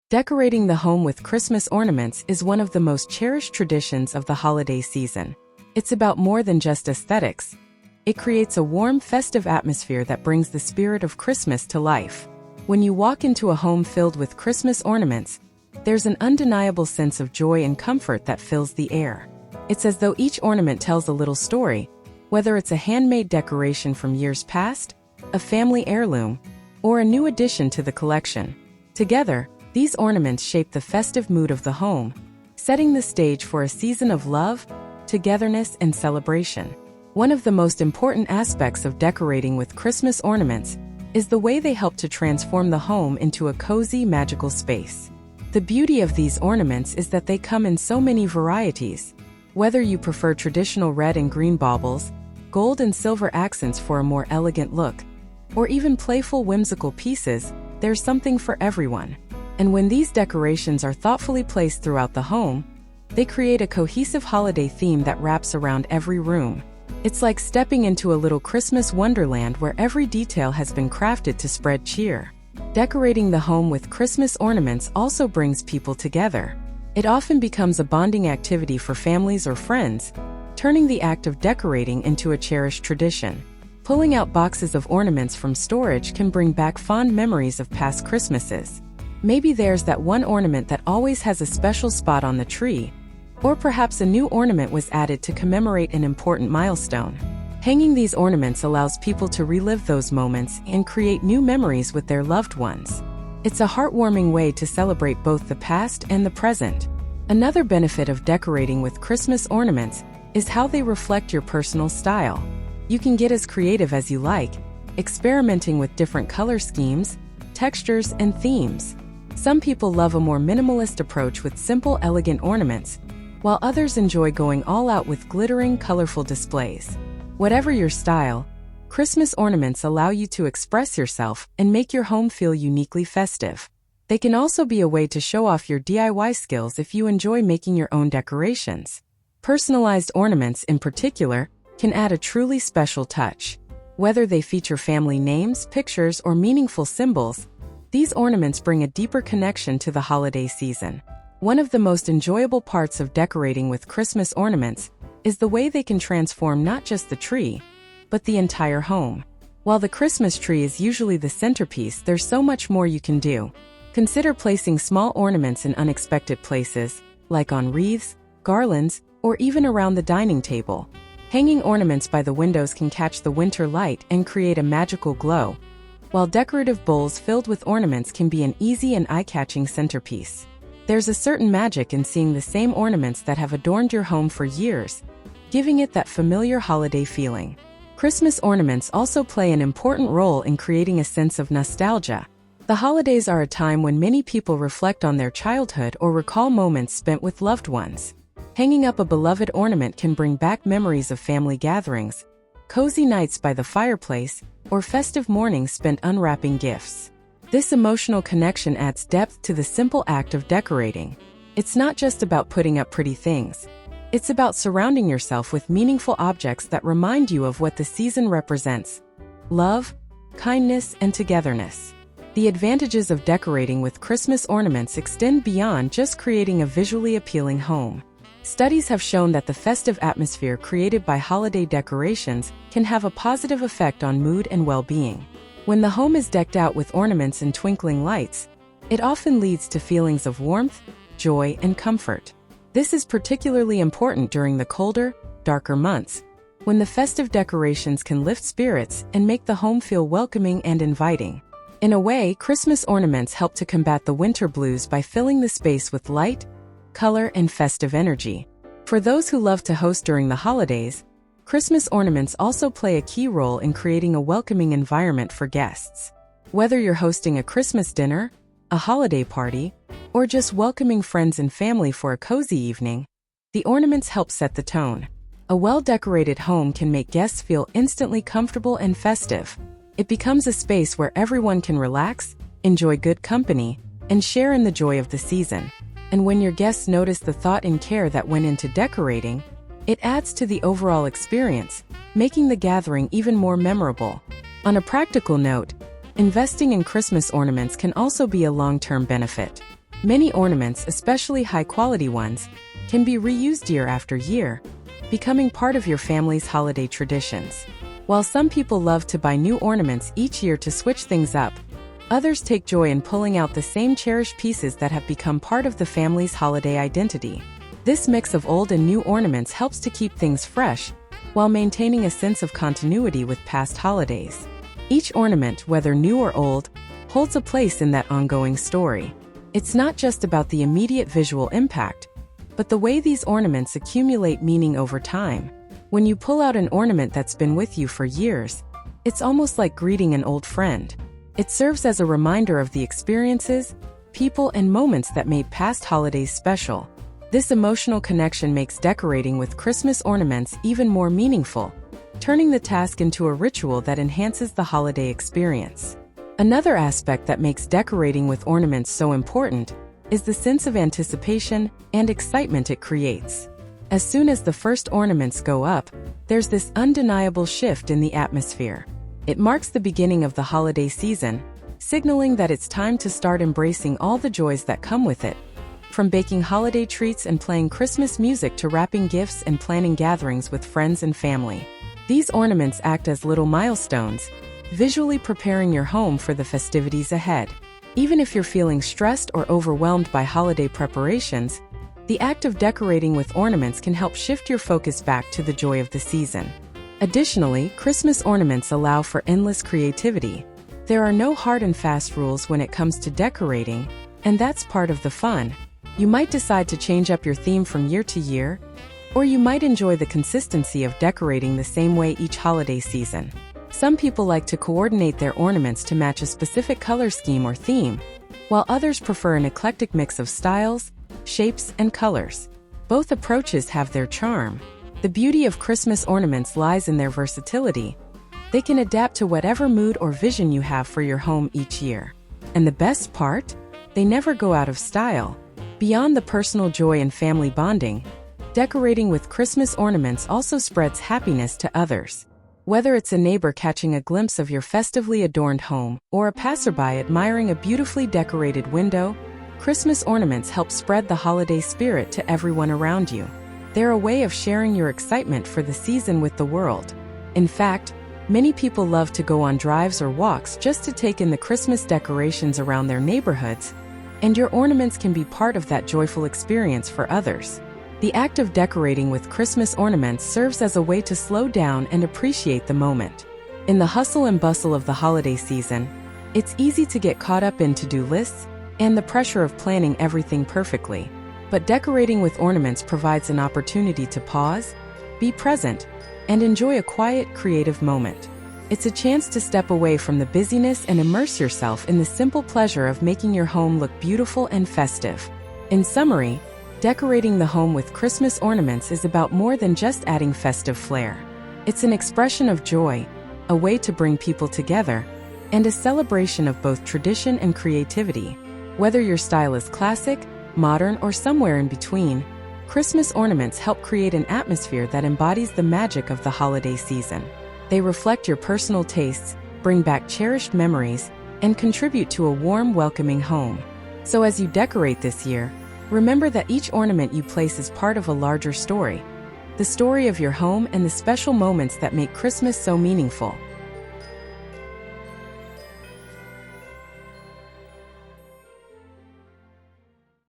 Decorating the home with Christmas ornaments is one of the most cherished traditions of the holiday season. It's about more than just aesthetics. It creates a warm, festive atmosphere that brings the spirit of Christmas to life. When you walk into a home filled with Christmas ornaments, there's an undeniable sense of joy and comfort that fills the air. It's as though each ornament tells a little story, whether it's a handmade decoration from years past, a family heirloom, or a new addition to the collection. Together, these ornaments shape the festive mood of the home, setting the stage for a season of love, togetherness, and celebration. One of the most important aspects of decorating with Christmas ornaments is the way they help to transform the home into a cozy, magical space. The beauty of these ornaments is that they come in so many varieties. Whether you prefer traditional red and green baubles, gold and silver accents for a more elegant look, or even playful, whimsical pieces, there's something for everyone. And when these decorations are thoughtfully placed throughout the home, they create a cohesive holiday theme that wraps around every room. It's like stepping into a little Christmas wonderland where every detail has been crafted to spread cheer. Decorating the home with Christmas ornaments also brings people together. It often becomes a bonding activity for families or friends, turning the act of decorating into a cherished tradition. Pulling out boxes of ornaments from storage can bring back fond memories of past Christmases. Maybe there's that one ornament that always has a special spot on the tree, or perhaps a new ornament was added to commemorate an important milestone. Hanging these ornaments allows people to relive those moments and create new memories with their loved ones. It's a heartwarming way to celebrate both the past and the present. Another benefit of decorating with Christmas ornaments is how they reflect your personal style. You can get as creative as you like, experimenting with different color schemes, textures, and themes. Some people love a more minimalist approach with simple, elegant ornaments, while others enjoy going all out with glittering, colorful displays. Whatever your style, Christmas ornaments allow you to express yourself and make your home feel uniquely festive. They can also be a way to show off your DIY skills if you enjoy making your own decorations. Personalized ornaments, in particular, can add a truly special touch. Whether they feature family names, pictures, or meaningful symbols, these ornaments bring a deeper connection to the holiday season. One of the most enjoyable parts of decorating with Christmas ornaments is the way they can transform not just the tree, but the entire home. While the Christmas tree is usually the centerpiece, there's so much more you can do. Consider placing small ornaments in unexpected places, like on wreaths, garlands, or even around the dining table. Hanging ornaments by the windows can catch the winter light and create a magical glow, while decorative bowls filled with ornaments can be an easy and eye-catching centerpiece. There's a certain magic in seeing the same ornaments that have adorned your home for years, giving it that familiar holiday feeling. Christmas ornaments also play an important role in creating a sense of nostalgia. The holidays are a time when many people reflect on their childhood or recall moments spent with loved ones. Hanging up a beloved ornament can bring back memories of family gatherings, cozy nights by the fireplace, or festive mornings spent unwrapping gifts. This emotional connection adds depth to the simple act of decorating. It's not just about putting up pretty things. It's about surrounding yourself with meaningful objects that remind you of what the season represents: love, kindness, and togetherness. The advantages of decorating with Christmas ornaments extend beyond just creating a visually appealing home. Studies have shown that the festive atmosphere created by holiday decorations can have a positive effect on mood and well-being. When the home is decked out with ornaments and twinkling lights, it often leads to feelings of warmth, joy, and comfort. This is particularly important during the colder, darker months, when the festive decorations can lift spirits and make the home feel welcoming and inviting. In a way, Christmas ornaments help to combat the winter blues by filling the space with light, color, and festive energy. For those who love to host during the holidays, Christmas ornaments also play a key role in creating a welcoming environment for guests. Whether you're hosting a Christmas dinner, a holiday party, or just welcoming friends and family for a cozy evening, the ornaments help set the tone. A well-decorated home can make guests feel instantly comfortable and festive. It becomes a space where everyone can relax, enjoy good company, and share in the joy of the season. And when your guests notice the thought and care that went into decorating, it adds to the overall experience, making the gathering even more memorable. On a practical note, investing in Christmas ornaments can also be a long-term benefit. Many ornaments, especially high-quality ones, can be reused year after year, becoming part of your family's holiday traditions. While some people love to buy new ornaments each year to switch things up, others take joy in pulling out the same cherished pieces that have become part of the family's holiday identity. This mix of old and new ornaments helps to keep things fresh, while maintaining a sense of continuity with past holidays. Each ornament, whether new or old, holds a place in that ongoing story. It's not just about the immediate visual impact, but the way these ornaments accumulate meaning over time. When you pull out an ornament that's been with you for years, it's almost like greeting an old friend. It serves as a reminder of the experiences, people, and moments that made past holidays special. This emotional connection makes decorating with Christmas ornaments even more meaningful, turning the task into a ritual that enhances the holiday experience. Another aspect that makes decorating with ornaments so important is the sense of anticipation and excitement it creates. As soon as the first ornaments go up, there's this undeniable shift in the atmosphere. It marks the beginning of the holiday season, signaling that it's time to start embracing all the joys that come with it. From baking holiday treats and playing Christmas music to wrapping gifts and planning gatherings with friends and family. These ornaments act as little milestones, visually preparing your home for the festivities ahead. Even if you're feeling stressed or overwhelmed by holiday preparations, the act of decorating with ornaments can help shift your focus back to the joy of the season. Additionally, Christmas ornaments allow for endless creativity. There are no hard and fast rules when it comes to decorating, and that's part of the fun. You might decide to change up your theme from year to year, or you might enjoy the consistency of decorating the same way each holiday season. Some people like to coordinate their ornaments to match a specific color scheme or theme, while others prefer an eclectic mix of styles, shapes, and colors. Both approaches have their charm. The beauty of Christmas ornaments lies in their versatility. They can adapt to whatever mood or vision you have for your home each year. And the best part? They never go out of style. Beyond the personal joy and family bonding, decorating with Christmas ornaments also spreads happiness to others. Whether it's a neighbor catching a glimpse of your festively adorned home or a passerby admiring a beautifully decorated window, Christmas ornaments help spread the holiday spirit to everyone around you. They're a way of sharing your excitement for the season with the world. In fact, many people love to go on drives or walks just to take in the Christmas decorations around their neighborhoods, and your ornaments can be part of that joyful experience for others. The act of decorating with Christmas ornaments serves as a way to slow down and appreciate the moment. In the hustle and bustle of the holiday season, it's easy to get caught up in to-do lists and the pressure of planning everything perfectly. But decorating with ornaments provides an opportunity to pause, be present, and enjoy a quiet, creative moment. It's a chance to step away from the busyness and immerse yourself in the simple pleasure of making your home look beautiful and festive. In summary, decorating the home with Christmas ornaments is about more than just adding festive flair. It's an expression of joy, a way to bring people together, and a celebration of both tradition and creativity. Whether your style is classic, modern, or somewhere in between, Christmas ornaments help create an atmosphere that embodies the magic of the holiday season. They reflect your personal tastes, bring back cherished memories, and contribute to a warm, welcoming home. So as you decorate this year, remember that each ornament you place is part of a larger story, the story of your home and the special moments that make Christmas so meaningful.